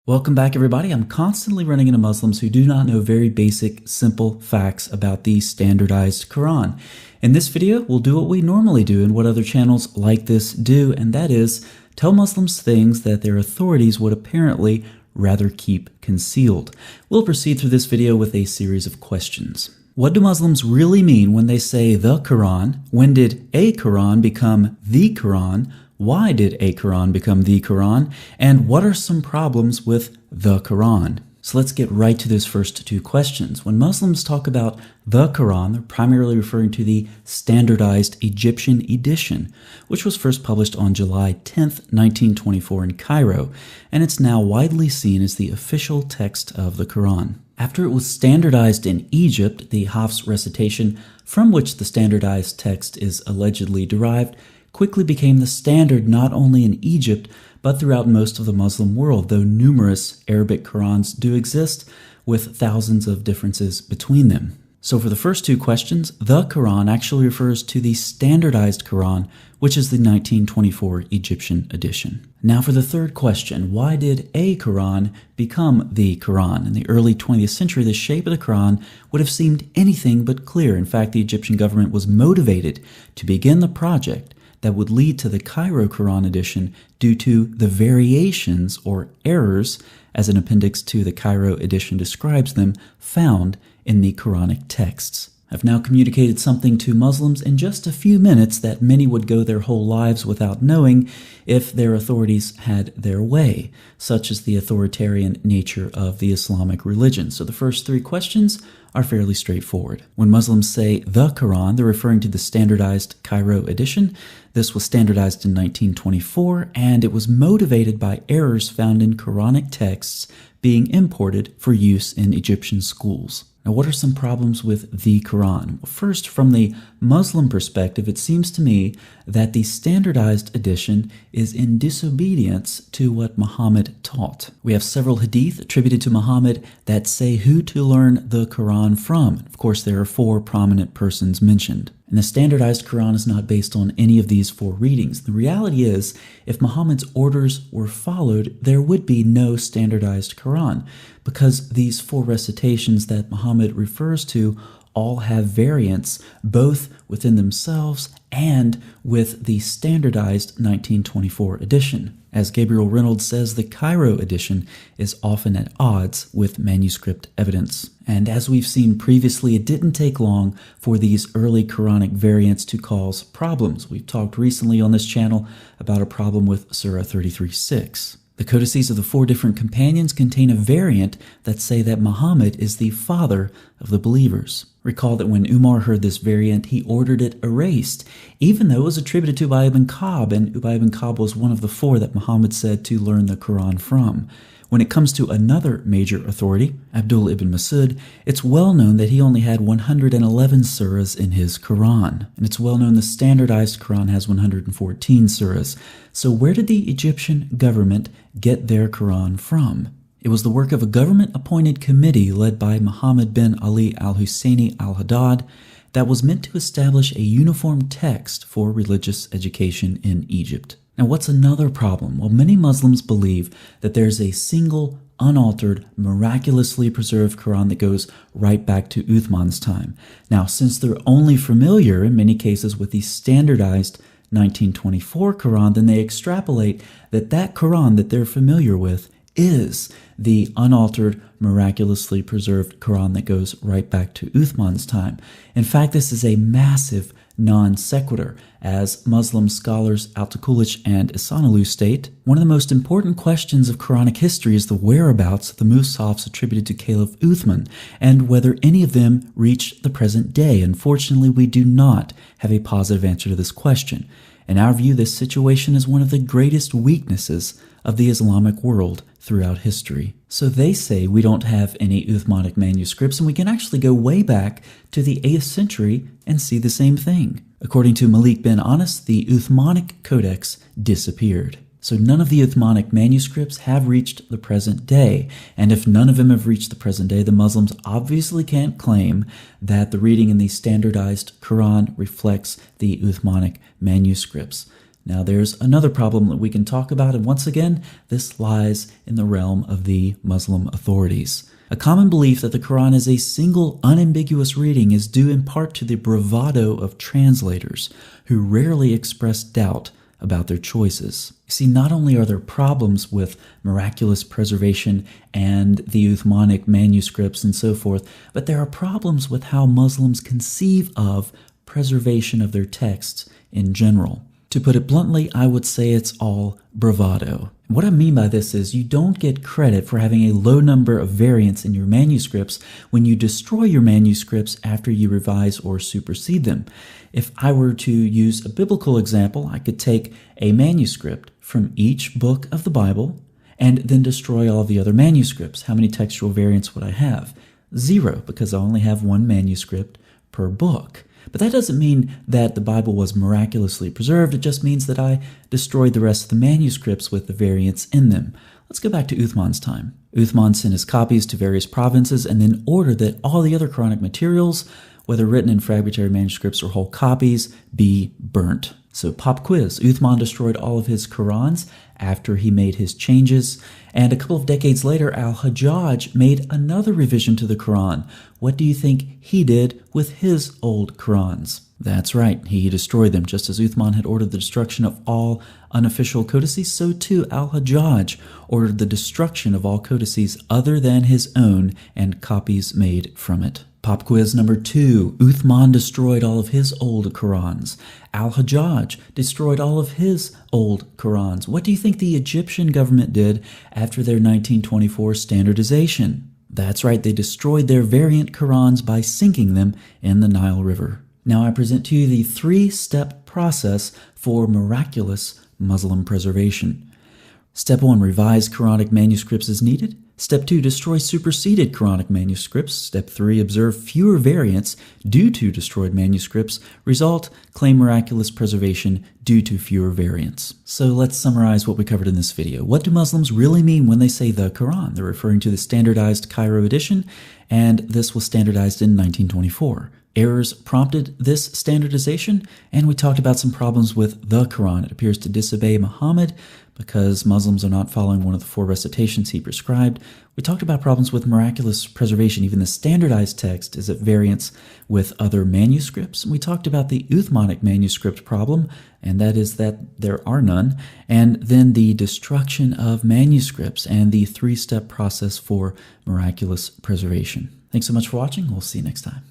Welcome back, everybody. I'm constantly running into Muslims who do not know very basic, simple facts about the standardized Quran. In this video, we'll do what we normally do and what other channels like this do, and that is tell Muslims things that their authorities would apparently rather keep concealed. We'll proceed through this video with a series of questions. What do Muslims really mean when they say the Quran? When did a Quran become the Quran? Why did a Quran become the Quran? And what are some problems with the Quran? So let's get right to those first two questions. When Muslims talk about the Quran, they're primarily referring to the standardized Egyptian edition, which was first published on July 10th, 1924 in Cairo, and it's now widely seen as the official text of the Quran. After it was standardized in Egypt, the Hafs recitation, from which the standardized text is allegedly derived, quickly became the standard not only in Egypt, but throughout most of the Muslim world, though numerous Arabic Qurans do exist, with thousands of differences between them. So for the first two questions, the Quran actually refers to the standardized Quran, which is the 1924 Egyptian edition. Now for the third question, why did a Quran become the Quran? In the early 20th century, the shape of the Quran would have seemed anything but clear. In fact, the Egyptian government was motivated to begin the project that would lead to the Cairo Quran edition due to the variations or errors, as an appendix to the Cairo edition describes them, found in the Quranic texts. I've now communicated something to Muslims in just a few minutes that many would go their whole lives without knowing if their authorities had their way, such as the authoritarian nature of the Islamic religion. So the first three questions are fairly straightforward. When Muslims say the Quran, they're referring to the standardized Cairo edition. This was standardized in 1924, and it was motivated by errors found in Quranic texts being imported for use in Egyptian schools. Now, what are some problems with the Quran? Well, first, from the Muslim perspective, it seems to me that the standardized edition is in disobedience to what Muhammad taught. We have several hadith attributed to Muhammad that say who to learn the Quran from. Of course, there are four prominent persons mentioned. And the standardized Quran is not based on any of these four readings. The reality is, if Muhammad's orders were followed, there would be no standardized Quran, because these four recitations that Muhammad refers to all have variants, both within themselves and with the standardized 1924 edition. As Gabriel Reynolds says, the Cairo edition is often at odds with manuscript evidence. And as we've seen previously, it didn't take long for these early Quranic variants to cause problems. We've talked recently on this channel about a problem with Surah 33:6. The codices of the four different companions contain a variant that say that Muhammad is the father of the believers. Recall that when Umar heard this variant, he ordered it erased, even though it was attributed to Ubay ibn Ka'b, and Ubay ibn Ka'b was one of the four that Muhammad said to learn the Quran from. When it comes to another major authority, Abdullah ibn Masud, it's well known that he only had 111 surahs in his Quran. And it's well known the standardized Quran has 114 surahs. So where did the Egyptian government get their Quran from? It was the work of a government-appointed committee led by Muhammad bin Ali al-Husseini al-Haddad that was meant to establish a uniform text for religious education in Egypt. Now, what's another problem? Well, many Muslims believe that there's a single, unaltered, miraculously preserved Quran that goes right back to Uthman's time. Now, since they're only familiar, in many cases, with the standardized 1924 Quran, then they extrapolate that that Quran that they're familiar with is the unaltered, miraculously preserved Quran that goes right back to Uthman's time. In fact, this is a massive non sequitur. As Muslim scholars Al-Takulich and Ihsanulu state, one of the most important questions of Quranic history is the whereabouts of the Mus'hafs attributed to Caliph Uthman, and whether any of them reached the present day. Unfortunately, we do not have a positive answer to this question. In our view, this situation is one of the greatest weaknesses of the Islamic world throughout history. So they say we don't have any Uthmanic manuscripts, and we can actually go way back to the 8th century and see the same thing. According to Malik bin Anas, the Uthmanic Codex disappeared. So none of the Uthmanic manuscripts have reached the present day, and if none of them have reached the present day, the Muslims obviously can't claim that the reading in the standardized Quran reflects the Uthmanic manuscripts. Now there's another problem that we can talk about, and once again, this lies in the realm of the Muslim authorities. A common belief that the Quran is a single, unambiguous reading is due in part to the bravado of translators, who rarely express doubt about their choices. You see, not only are there problems with miraculous preservation and the Uthmanic manuscripts and so forth, but there are problems with how Muslims conceive of preservation of their texts in general. To put it bluntly, I would say it's all bravado. What I mean by this is you don't get credit for having a low number of variants in your manuscripts when you destroy your manuscripts after you revise or supersede them. If I were to use a biblical example, I could take a manuscript from each book of the Bible and then destroy all of the other manuscripts. How many textual variants would I have? 0, because I only have one manuscript per book. But that doesn't mean that the Bible was miraculously preserved. It just means that I destroyed the rest of the manuscripts with the variants in them. Let's go back to Uthman's time. Uthman sent his copies to various provinces and then ordered that all the other Quranic materials, whether written in fragmentary manuscripts or whole copies, be burnt. So pop quiz, Uthman destroyed all of his Qurans after he made his changes, and a couple of decades later, Al-Hajjaj made another revision to the Quran. What do you think he did with his old Qurans? That's right, he destroyed them. Just as Uthman had ordered the destruction of all unofficial codices, so too Al-Hajjaj ordered the destruction of all codices other than his own and copies made from it. Pop quiz number 2. Uthman destroyed all of his old Qurans. Al-Hajjaj destroyed all of his old Qurans. What do you think the Egyptian government did after their 1924 standardization? That's right, they destroyed their variant Qurans by sinking them in the Nile River. Now I present to you the 3-step process for miraculous Muslim preservation. Step 1, revise Quranic manuscripts as needed. Step 2, destroy superseded Quranic manuscripts. Step 3, observe fewer variants due to destroyed manuscripts. Result, claim miraculous preservation due to fewer variants. So let's summarize what we covered in this video. What do Muslims really mean when they say the Quran? They're referring to the standardized Cairo edition, and this was standardized in 1924. Errors prompted this standardization, and we talked about some problems with the Quran. It appears to disobey Muhammad because Muslims are not following one of the 4 recitations he prescribed. We talked about problems with miraculous preservation. Even the standardized text is at variance with other manuscripts. And we talked about the Uthmanic manuscript problem, and that is that there are none. And then the destruction of manuscripts and the 3-step process for miraculous preservation. Thanks so much for watching. We'll see you next time.